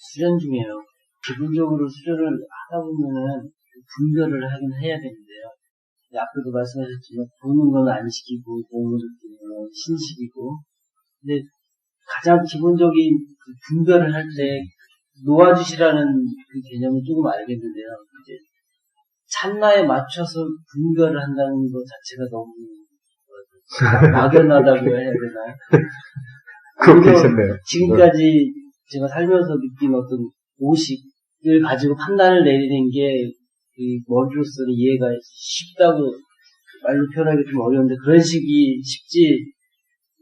수련 중에요. 기본적으로 수련을 하다 보면은 분별을 하긴 해야 되는데요. 아까도 말씀하셨지만 보는 건 안식이고 몸을 느끼는 건 신식이고, 근데 가장 기본적인 그 분별을 할 때 놓아주시라는 그 개념을 조금 알겠는데요. 이제 찰나에 맞춰서 분별을 한다는 것 자체가 너무 막연하다고 해야 되나요? 그거 괜찮네요. 지금까지 제가 살면서 느낀 어떤 오식을 가지고 판단을 내리는 게 머리로서는 이해가 쉽다고 말로 표현하기 좀 어려운데, 그런 식이 쉽지,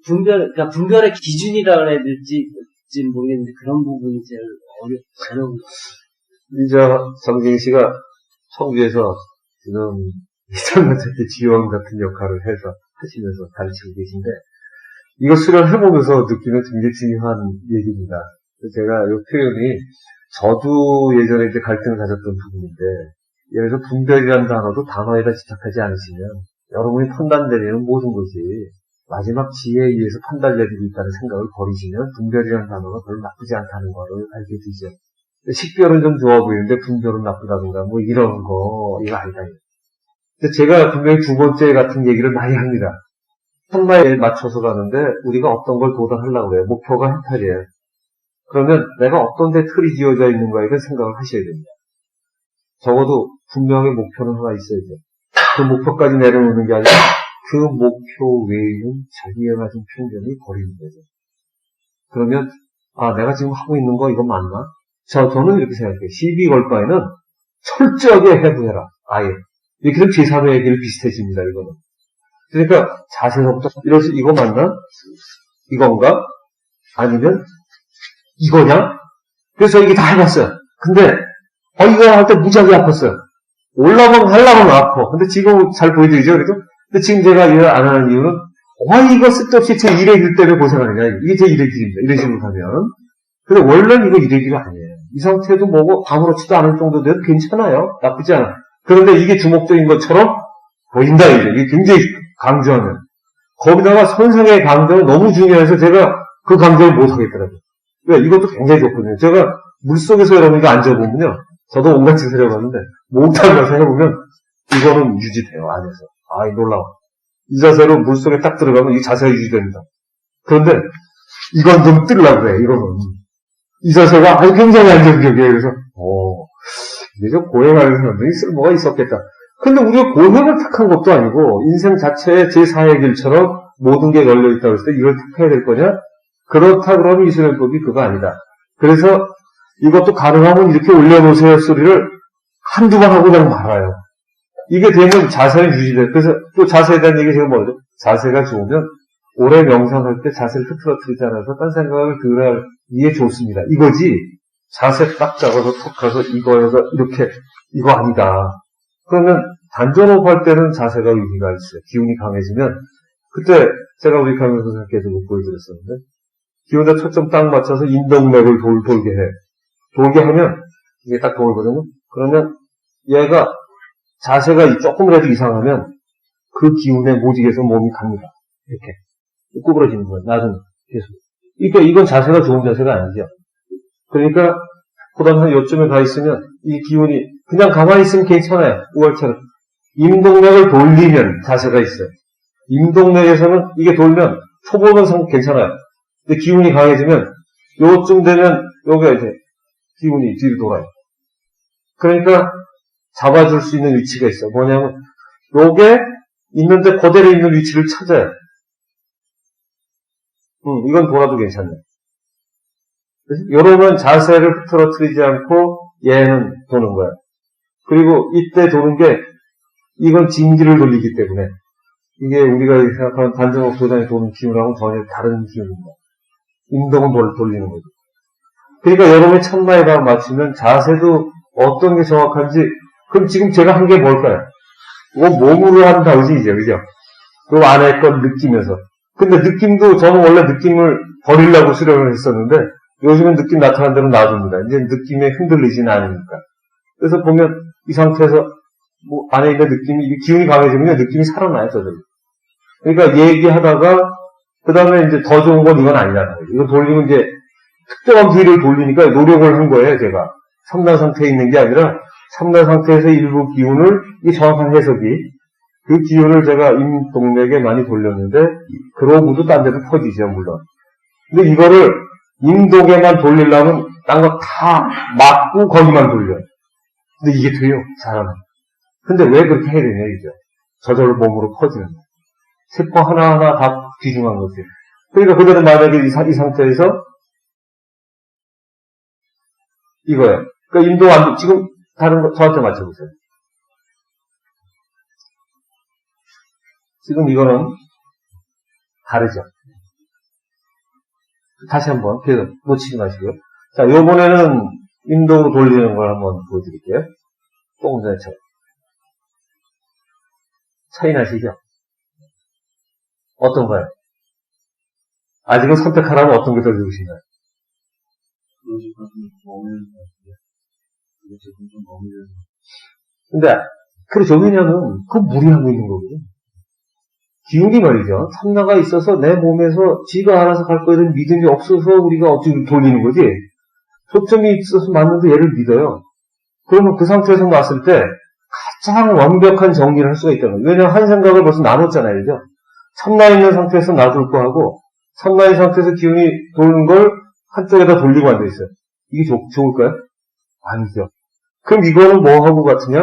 그러니까 분별의 기준이라 그래야 될지는 모르겠는데, 그런 부분이 제일 어려운 것 같아요. 정진 씨가 청주에서 지금 이창만한테 지원 같은 역할을 해서 하시면서 가르치고 계신데, 이거 수련해보면서 느끼는 굉장히 중요한 얘기입니다. 제가 이 표현이 저도 예전에 이제 갈등을 가졌던 부분인데, 예를 들어서 분별이라는 단어도 단어에다 집착하지 않으시면 여러분이 판단 내리는 모든 것이 마지막 지혜에 의해서 판단 내리고 있다는 생각을 버리시면 분별이라는 단어가 별로 나쁘지 않다는 거를 알게 되죠. 식별은 좀 좋아 보이는데 분별은 나쁘다든가 뭐 이런 거 이거 아니다. 근데 제가 분명히 두 번째 같은 얘기를 많이 합니다. 한 마에 맞춰서 가는데 우리가 어떤 걸 도달하려고 해요. 목표가 해탈이에요. 그러면 내가 어떤 데 틀이 지어져 있는가에 대한 생각을 하셔야 됩니다. 적어도 분명히 목표는 하나 있어야 돼요. 그 목표까지 내려놓는 게 아니라 그 목표 외에는 자기에 맞은 편견을 버리는 거죠. 그러면 내가 지금 하고 있는 거 이거 맞나? 저는 이렇게 생각해요. 시비 걸 바에는 철저하게 해부해라. 아예. 이렇게 되면 제3의 얘기를 비슷해집니다. 이거는. 그러니까 자세서부터 이거 맞나? 이건가? 아니면 이거냐? 그래서 이게 다 해봤어요. 근데 이거 할 때 무지하게 아팠어요. 하려면 아파. 근데 지금 잘 보여드리죠? 그래도? 근데 지금 제가 이걸 안 하는 이유는 이거 쓸데없이 제 일의 길 때문에 고생하느냐. 이게 제 일의 길입니다. 이런 식으로 가면. 근데 원래는 이거 일의 길이 아니에요. 이 상태도 뭐고 아무렇지도 않을 정도 돼도 괜찮아요. 나쁘지 않아. 그런데 이게 주목적인 것처럼 보인다, 이제. 이게 굉장히 강조하면. 거기다가 선생의 강조는 너무 중요해서 제가 그 강조를 못 하겠더라고요. 그러니까 이것도 굉장히 좋거든요. 제가 물속에서 여러분이 앉아보면요. 저도 온갖 짓을 해봤는데, 목탁 가서 해보면, 이거는 유지돼요, 안에서. 놀라워. 이 자세로 물속에 딱 들어가면 이 자세가 유지됩니다. 그런데, 이건 좀 뜨려고 그래, 이거는. 이 자세가 굉장히 안정적이에요. 그래서, 이제 좀 고행하는 사람들이 쓸모가 있었겠다. 근데 우리가 고행을 택한 것도 아니고, 인생 자체의 제4의 길처럼 모든 게 걸려있다고 했을 때 이걸 택해야 될 거냐? 그렇다 그러면 이 수련법이 그거 아니다. 그래서 이것도 가능하면 이렇게 올려놓으세요 소리를 한두 번 하고 그냥 말아요. 이게 되면 자세는 유지돼요. 그래서 또 자세에 대한 얘기 제가 뭐죠? 자세가 좋으면 오래 명상할 때 자세를 흐트러뜨리지 않아서 딴 생각을 덜 이게 좋습니다. 이거지 자세 딱 잡아서 톡 가서 이거에서 이렇게 이거 아니다. 그러면 단전호흡 할 때는 자세가 의미가 있어요. 기운이 강해지면 그때 제가 우리 강현 선생님께서 보여드렸었는데 기운에 초점 딱 맞춰서 인동맥을 돌게 해. 돌게 하면 이게 딱 돌거든요. 그러면 얘가 자세가 조금이라도 이상하면 그 기운에 모직해서 몸이 갑니다. 이렇게 구부러지는 거예요. 나중에 계속. 이건 자세가 좋은 자세가 아니죠. 그러니까 그다음 한 요쯤에 가 있으면 이 기운이 그냥 가만히 있으면 괜찮아요. 우월처럼. 임동맥을 돌리면 자세가 있어요. 임동맥에서는 이게 돌면 초보는 괜찮아요. 근데 기운이 강해지면 요쯤 되면 여기가 이제 기운이 뒤로 돌아요. 그러니까 잡아줄 수 있는 위치가 있어요. 뭐냐면 요게 있는데 그대로 있는 위치를 찾아요. 이건 돌아도 괜찮네. 요러면 자세를 흐트러뜨리지 않고 얘는 도는 거야. 그리고 이때 도는 게 이건 진기를 돌리기 때문에 이게 우리가 생각하는 단전호흡 도장에 도는 기운하고는 전혀 다른 기운입니다. 운동은 돌리는 거죠. 그러니까 여러분이 참나에 맞추면 자세도 어떤 게 정확한지 그럼 지금 제가 한 게 뭘까요? 이거 몸으로 하는 다우지이죠. 그죠? 그 안에 건 느끼면서. 근데 느낌도 저는 원래 느낌을 버리려고 수련을 했었는데 요즘은 느낌 나타나는 대로 놔둡니다. 이제 느낌에 흔들리지는 않으니까. 그래서 보면 이 상태에서 안에 있는 느낌이 기운이 강해지면 느낌이 살아나요. 저절로. 그러니까 얘기하다가 그 다음에 이제 더 좋은 건 이건 아니라는 거예요. 이거 돌리면 이제 특정한 부위를 돌리니까 노력을 한 거예요, 제가. 참나 상태에 있는 게 아니라, 참나 상태에서 일부 기운을, 이 정확한 해석이, 그 기운을 제가 임동맥에 많이 돌렸는데, 그러고도 딴 데도 퍼지죠, 물론. 근데 이거를 임동에만 돌리려면, 딴 거 다 막고 거기만 돌려요. 근데 이게 돼요, 잘하면. 근데 왜 그렇게 해야 되냐, 이죠. 저절로 몸으로 퍼지는 거예요. 세포 하나하나 다 귀중한 거지. 그러니까 그대로 만약에 이 상태에서 이거예요. 그러니까 인도 안, 지금 다른 거 저한테 맞춰보세요. 지금 이거는 다르죠. 다시 한번 계속 놓치지 마시고요. 자, 요번에는 인도로 돌리는 걸 한번 보여드릴게요. 조금 전에처럼. 차이 나시죠? 어떤가요? 아직은 선택하라면 어떤 게 더 좋으신가요? 근데, 그렇죠. 왜냐면, 그 무리하고 있는 거거든요. 기운이 말이죠. 참나가 있어서 내 몸에서 지가 알아서 갈 거에 대한 믿음이 없어서 우리가 어찌 돌리는 거지. 초점이 있어서 맞는데 얘를 믿어요. 그러면 그 상태에서 놨을 때 가장 완벽한 정리를 할 수가 있다는 거예요. 왜냐면 한 생각을 벌써 나눴잖아요. 그죠? 참나 있는 상태에서 놔둘 거 하고, 참나인 상태에서 기운이 도는 걸 한쪽에다 돌리고 앉아있어요. 이게 좋을까요? 아니죠. 그럼 이거는 뭐하고 같으냐?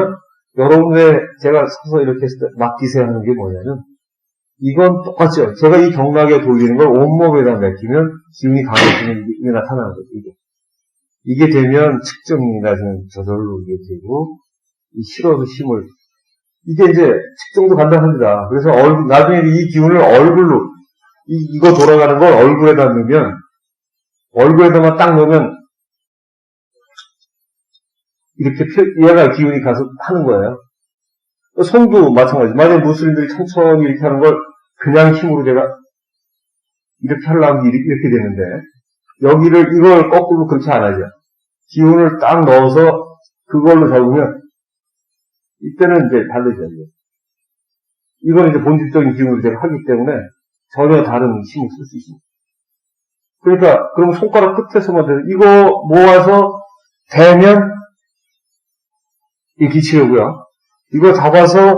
여러분 왜 제가 서서 이렇게 했을 때 맡기세요 하는 게 뭐냐면, 이건 똑같죠. 제가 이 경락에 돌리는 걸 온몸에다 맡기면 기운이 강해지는 게 나타나는 거죠. 이게 되면 측정이 나중에 저절로 이게 되고, 이 실어서 힘을, 이게 이제 측정도 간단합니다. 그래서 나중에 이 기운을 얼굴로, 이거 돌아가는 걸 얼굴에다 넣으면, 얼굴에다만 딱 넣으면, 이렇게 얘가 기운이 가서 하는 거예요. 손도 마찬가지. 만약에 무슬림들이 천천히 이렇게 하는 걸 그냥 힘으로 제가 이렇게 하려면 이렇게 되는데, 이걸 거꾸로 그렇게 안 하죠. 기운을 딱 넣어서 그걸로 잡으면, 이때는 이제 다르죠. 이건 이제 본질적인 기운으로 제가 하기 때문에 전혀 다른 힘을 쓸 수 있습니다. 그러니까, 그럼 손가락 끝에서만 돼서 이거 모아서 대면 이 기치려고요. 이거 잡아서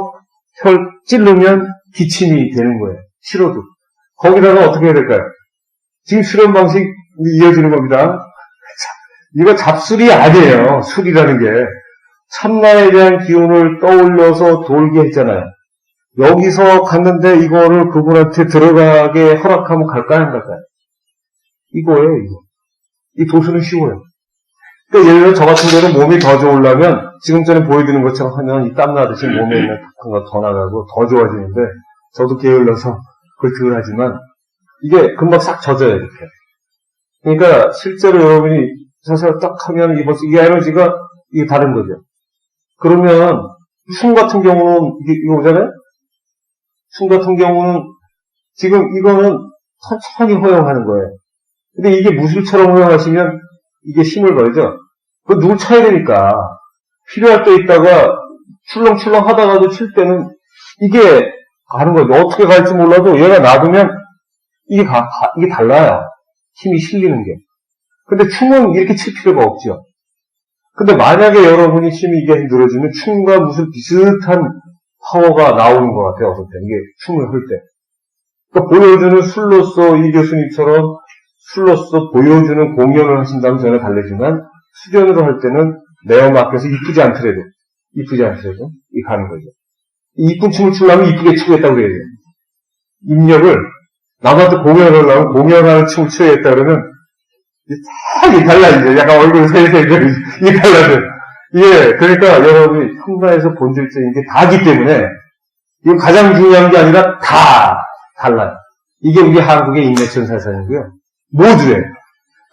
혈 찌르면 기침이 되는 거예요. 실어도. 거기다가 어떻게 해야 될까요? 지금 실험 방식 이어지는 겁니다. 이거 잡술이 아니에요. 술이라는 게. 참나에 대한 기운을 떠올려서 돌게 했잖아요. 여기서 갔는데 이거를 그분한테 들어가게 허락하면 갈까요? 안 갈까요? 이거예요, 이거. 이 도수는 쉬워요. 그러니까 예를 들어 저 같은 경우는 몸이 더 좋으려면 지금 전에 보여드리는 것처럼 하면 이 땀나듯이 몸에 있는 탁한 거 더 나가고 더 좋아지는데 저도 게을러서 그걸 덜 하지만 이게 금방 싹 젖어요, 이렇게. 그러니까 실제로 여러분이 사실 딱 하면 이게 벌써 이 에너지가 이게 다른 거죠. 그러면 숨 같은 경우는 이거 오잖아요? 숨 같은 경우는 지금 이거는 천천히 허용하는 거예요. 근데 이게 무술처럼 허용하시면 이게 힘을 걸죠. 그거 누굴 쳐야 되니까. 필요할 때 있다가 출렁출렁 하다가도 칠 때는 이게 가는 거죠. 어떻게 갈지 몰라도 얘가 놔두면 이게 달라요. 힘이 실리는 게. 근데 춤은 이렇게 칠 필요가 없죠. 근데 만약에 여러분이 힘이 이게 늘어지면 춤과 무슨 비슷한 파워가 나오는 것 같아요. 어떨 때. 이게 춤을 할 때. 그러니까 보여주는 술로서 이 교수님처럼 술로서 보여주는 공연을 하신다면 전혀 다르지만 수련으로 할 때는 내어 맡겨서 이쁘지 않더라도 이 가는 거죠. 이쁜 춤을 추려면 이쁘게 추겠다고 그래야 돼요. 입력을 남한테 공연하려면 공연하는 춤을 추야겠다 그러면 이게 달라지죠. 약간 얼굴 세세 이게 달라져요. 예, 그러니까 여러분이 참나에서 본질적인 게 다기 때문에 이건 가장 중요한 게 아니라 다 달라요. 이게 우리 한국의 인내천사상이고요. 모두에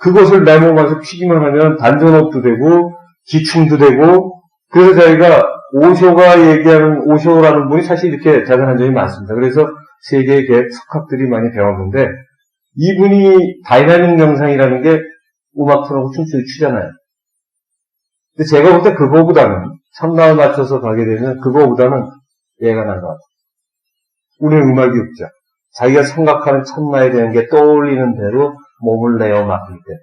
그것을 내 몸 안에서 피기만 하면 단전업도 되고 기충도 되고 그래서 저희가 오쇼가 얘기하는 오쇼라는 분이 사실 이렇게 자전한 점이 많습니다. 그래서 세계의 석학들이 많이 배웠는데 이분이 다이나믹 명상이라는 게 음악 틀어놓고 춤추기 추잖아요. 근데 제가 볼 때 그거보다는 참나에 맞춰서 가게 되면 그거보다는 얘가 난 것 같아요. 우리는 음악이 없죠. 자기가 생각하는 참나에 대한 게 떠올리는 대로 몸을 내어 맡길 때.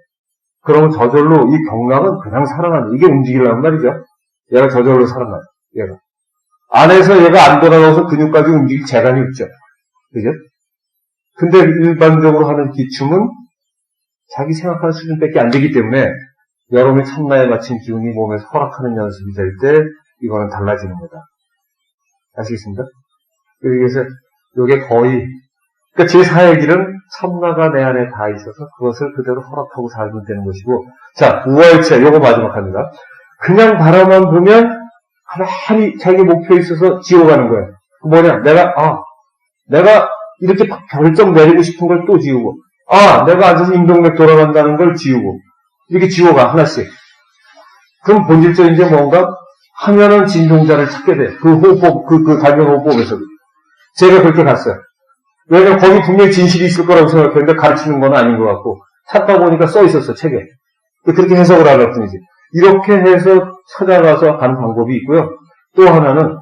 그러면 저절로 이 경락은 그냥 살아나요. 이게 움직이려는 말이죠. 얘가 저절로 살아나요. 얘가. 안에서 얘가 안 돌아가서 근육까지 움직일 재간이 없죠. 그죠? 근데 일반적으로 하는 기춤은 자기 생각하는 수준밖에 안 되기 때문에 여러분이 참나에 맞춘 기운이 몸에서 허락하는 연습이 될 때 이거는 달라지는 거다. 아시겠습니까? 그래서 이게 거의 그러니까 제4의 길은 참나가 내 안에 다 있어서 그것을 그대로 허락하고 살면 되는 것이고 자 우월체 요거 마지막 합니다. 그냥 바라만 보면 가만히 자기 목표에 있어서 지워가는 거예요. 뭐냐 내가 이렇게 결정 내리고 싶은 걸 또 지우고 내가 앉아서 임동맥 돌아간다는 걸 지우고 이렇게 지워가 하나씩. 그럼 본질적인 게 뭔가 하면은 진동자를 찾게 돼. 그 호흡법 그 갈면 호흡법에서도 제가 그렇게 갔어요. 왜냐면 거기 분명히 진실이 있을 거라고 생각했는데 가르치는 건 아닌 것 같고 찾다 보니까 써 있었어 책에. 그렇게 해석을 하려고 뿐이지. 이렇게 해서 찾아가서 가는 방법이 있고요. 또 하나는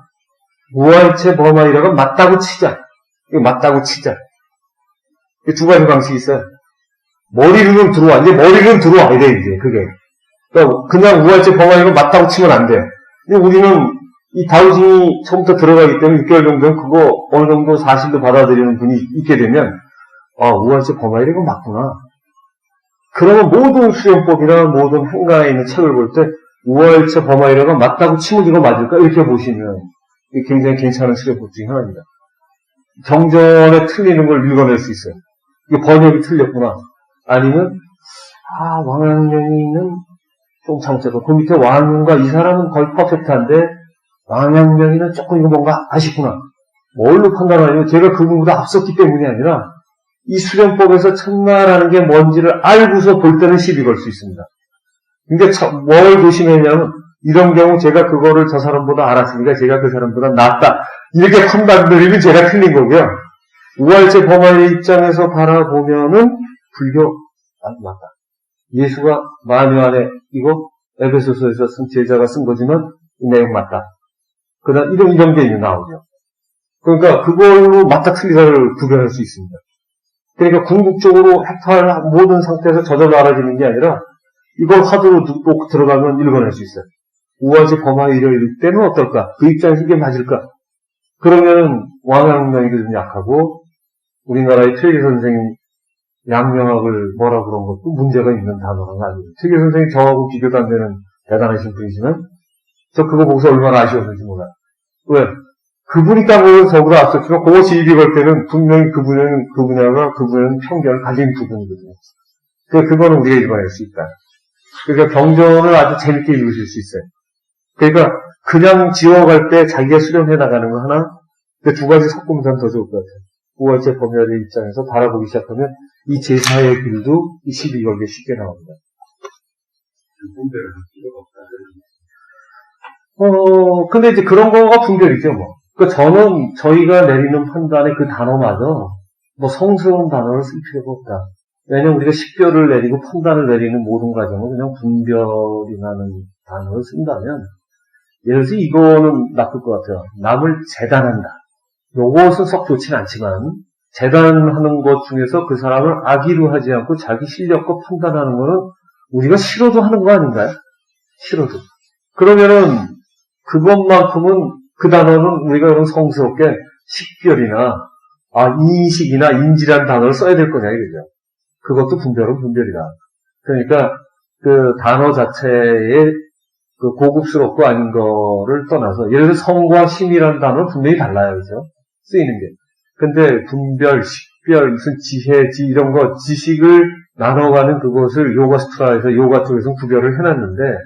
무할체 범하이라가 맞다고 치자. 이거 맞다고 치자. 두 가지 방식이 있어요. 머리로는 들어와. 이제 머리로는 들어와야 돼, 이제, 그게. 그러니까 그냥 우할체 범하이가 맞다고 치면 안 돼. 근데 우리는 이 다우징이 처음부터 들어가기 때문에 6개월 정도는 그거 어느 정도 사실로 받아들이는 분이 있게 되면, 우할체 범하이가 맞구나. 그러면 모든 수련법이나 모든 행가에 있는 책을 볼 때, 우할체 범하이가 맞다고 치면 이거 맞을까? 이렇게 보시면, 이게 굉장히 괜찮은 수련법 중에 하나입니다. 경전에 틀리는 걸 읽어낼 수 있어요. 이게 번역이 틀렸구나. 아니면, 왕양명이는 좀 잘못했고, 그 밑에 왕윤과 이 사람은 거의 퍼펙트한데, 왕양명이는 조금 이거 뭔가 아쉽구나. 뭘로 판단하냐면, 제가 그분보다 앞섰기 때문이 아니라, 이 수련법에서 참나라는 게 뭔지를 알고서 볼 때는 시비 걸 수 있습니다. 근데 뭘 조심했냐면, 이런 경우 제가 그거를 저 사람보다 알았으니까 제가 그 사람보다 낫다. 이렇게 판단드리면 제가 틀린 거고요. 우할체 범하의 입장에서 바라보면은 불교 맞다. 예수가 만유 안에 이거 에베소서에서 쓴 제자가 쓴 거지만 이 내용 맞다. 그다음 이런 게 나오죠. 그러니까 그걸로 맞다 틀리다를 구별할 수 있습니다. 그러니까 궁극적으로 획파할 모든 상태에서 저절로 알아지는 게 아니라 이걸 화두로 놓고 들어가면 읽어낼 수 있어요. 우할체 범하의 이럴 때는 어떨까? 그 입장에서 이게 맞을까? 그러면 왕양명이 좀 약하고 우리나라의 퇴계 선생님 양명학을 뭐라 그런 것도 문제가 있는 단어가 아니에요. 퇴계 선생님 저하고 비교도 안 되는 대단하신 분이지만 저 그거 보고서 얼마나 아쉬웠는지 몰라요. 왜? 그분이 따고 저보다 앞섰지만 그거 시비 걸 때는 분명히 그 분야는 편견을 가진 부분이거든요. 그거는 우리가 읽어낼 수 있다. 그러니까 경전을 아주 재밌게 읽으실 수 있어요. 그러니까 그냥 지워갈 때 자기가 수련해 나가는 거 하나, 그 두 가지 섞으면 더 좋을 것 같아요. 우할체 범야의 입장에서 바라보기 시작하면 이 제4의 길도 이 시비 걸기 쉽게 나옵니다. 근데 이제 그런 거가 분별이죠, 뭐. 저는 저희가 내리는 판단의 그 단어마저 뭐 성스러운 단어를 쓸 필요가 없다. 왜냐면 우리가 식별을 내리고 판단을 내리는 모든 과정은 그냥 분별이라는 단어를 쓴다면 예를 들어서 이거는 나쁠 것 같아요. 남을 재단한다. 요것은 썩 좋진 않지만 재단하는 것 중에서 그 사람을 악의로 하지 않고 자기 실력과 판단하는 거는 우리가 싫어도 하는 거 아닌가요? 싫어도. 그러면은 그것만큼은 그 단어는 우리가 그럼 성스럽게 식별이나 인식이나 인지라는 단어를 써야 될 거냐 이거죠. 그것도 분별은 분별이다. 그러니까 그 단어 자체의 그 고급스럽고 아닌 거를 떠나서 예를 들어 성과 심이라는 단어는 분명히 달라요. 그죠? 쓰이는 게. 근데 분별, 식별, 무슨 지혜, 이런 거 지식을 나눠가는 그것을 요가스트라에서 요가 쪽에서 구별을 해놨는데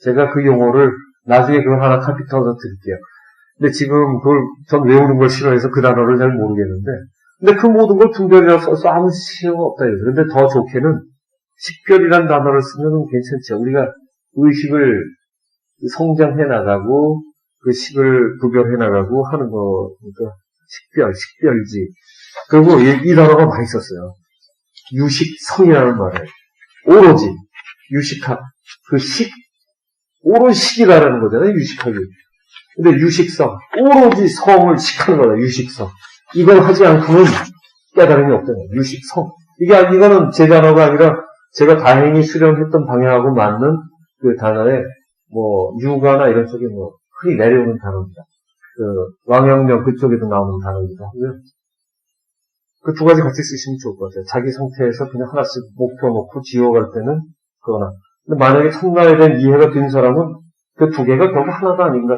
제가 그 용어를 나중에 그걸 하나 카피터서 드릴게요. 근데 지금 그걸 전 외우는 걸 싫어해서 그 단어를 잘 모르겠는데 근데 그 모든 걸 분별이라고 써서 아무 시효가 없다. 그런데 더 좋게는 식별이라는 단어를 쓰면 괜찮죠. 우리가 의식을 성장해 나가고 그 식을 구별해 나가고 하는 거니까 식별지. 그리고 이 단어가 많이 썼어요. 유식성이라는 말을 오로지 유식학 오로지 식이라는 거잖아요. 유식학이. 근데 유식성 오로지 성을 식하는 거다. 유식성. 이걸 하지 않고는 깨달음이 없다는 거예요. 유식성. 이거는 제 단어가 아니라 제가 다행히 수련했던 방향하고 맞는 그 단어에 유가나 이런 쪽에 흔히 내려오는 단어입니다. 왕阳명 그쪽에도 나오는 단어이기도 하고요. 그 두 가지 같이 쓰시면 좋을 것 같아요. 자기 상태에서 그냥 하나씩 목표 놓고 지어갈 때는 그거나. 근데 만약에 참나에 대한 이해가 된 사람은 그 두 개가 결국 하나도 아닌가